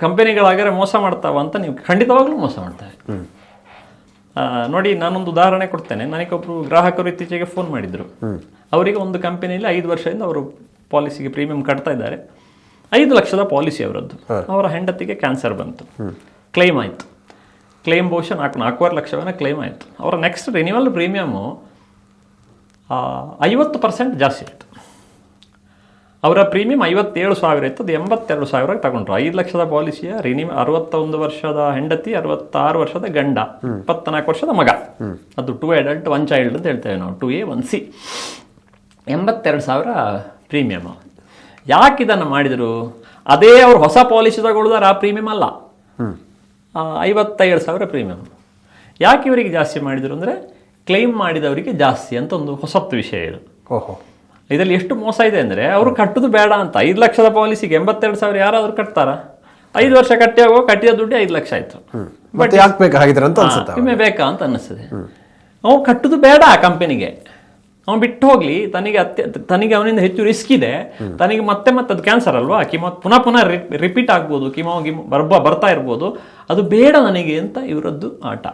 ಕಂಪನಿಗಳಾಗರೆ ಮೋಸ ಮಾಡ್ತಾವ ಅಂತ ನೀವು ಖಂಡಿತವಾಗ್ಲೂ ಮೋಸ ಮಾಡ್ತವೆ. ನೋಡಿ, ನಾನೊಂದು ಉದಾಹರಣೆ ಕೊಡ್ತೇನೆ. ನನಗೊಬ್ಬರು ಗ್ರಾಹಕರು ಇತ್ತೀಚೆಗೆ ಫೋನ್ ಮಾಡಿದ್ರು. ಅವರಿಗೆ ಒಂದು ಕಂಪನಿಯಲ್ಲಿ 5 ವರ್ಷದಿಂದ ಅವರು ಪಾಲಿಸಿಗೆ ಪ್ರೀಮಿಯಂ ಕಟ್ತಾ ಇದ್ದಾರೆ. 5 ಲಕ್ಷದ ಪಾಲಿಸಿ ಅವರದ್ದು. ಅವರ ಹೆಂಡತಿಗೆ ಕ್ಯಾನ್ಸರ್ ಬಂತು, ಕ್ಲೈಮ್ ಆಯಿತು. ಕ್ಲೈಮ್ ಬಹುಶಃ 4.25 ಲಕ್ಷವನ್ನ ಕ್ಲೈಮ್ ಆಯಿತು. ಅವರ ನೆಕ್ಸ್ಟ್ ರಿನ್ಯೂವಲ್ ಪ್ರೀಮಿಯಮು 50% ಜಾಸ್ತಿ ಆಯಿತು. ಅವರ ಪ್ರೀಮಿಯಂ 57,000 ಇತ್ತು, ಅದು 82,000 ತಗೊಂಡ್ರು. 5 ಲಕ್ಷದ ಪಾಲಿಸಿಯ 61 ವರ್ಷದ ಹೆಂಡತಿ, 66 ವರ್ಷದ ಗಂಡ, 24 ವರ್ಷದ ಮಗ. ಅದು 2 adult 1 child ಅಂತ ಹೇಳ್ತೇವೆ ನಾವು, 2A 1C. 82,000 ಪ್ರೀಮಿಯಮ್. ಯಾಕೆ ಇದನ್ನು ಮಾಡಿದರು? ಅದೇ ಅವ್ರು ಹೊಸ ಪಾಲಿಸಿ ತಗೊಳ್ದಾರೆ, ಆ ಪ್ರೀಮಿಯಂ ಅಲ್ಲ, 55,000 ಪ್ರೀಮಿಯಂ. ಯಾಕೆ ಇವರಿಗೆ ಜಾಸ್ತಿ ಮಾಡಿದರು ಅಂದರೆ, ಕ್ಲೈಮ್ ಮಾಡಿದವರಿಗೆ ಜಾಸ್ತಿ ಅಂತ ಒಂದು ಹೊಸತ್ತು ವಿಷಯ ಇದು. ಇದರಲ್ಲಿ ಎಷ್ಟು ಮೋಸ ಇದೆ ಅಂದರೆ, ಅವರು ಕಟ್ಟುದು ಬೇಡ ಅಂತ 5 ಲಕ್ಷದ ಪಾಲಿಸಿಗೆ 82,000 ಯಾರಾದರೂ ಕಟ್ತಾರ? 5 ವರ್ಷ ಕಟ್ಟಿದ ದುಡ್ಡು 5 ಲಕ್ಷ ಆಯ್ತು. ಬಟ್ ಯಾಕೆ ಬೇಕಾಗಿದ್ರೆ ಅಂತ ಅನ್ಸುತ್ತೆ, ವಿಮೆ ಬೇಕಾ ಅಂತ ಅನ್ನಿಸ್ತದೆ. ಅವು ಕಟ್ಟುದು ಬೇಡ ಆ ಕಂಪನಿಗೆ, ಅವನು ಬಿಟ್ಟು ಹೋಗ್ಲಿ. ತನಗೆ ಅವನಿಂದ ಹೆಚ್ಚು ರಿಸ್ಕ್ ಇದೆ, ತನಗೆ ಮತ್ತೆ ಅದು ಕ್ಯಾನ್ಸರ್ ಅಲ್ವಾ, ಕಿಮೋ ಪುನಃ ರಿಪೀಟ್ ಆಗ್ಬೋದು, ಕಿಮೋ ಬರ್ತಾ ಇರ್ಬೋದು, ಅದು ಬೇಡ ನನಗೆ ಅಂತ ಇವರದ್ದು ಆಟ.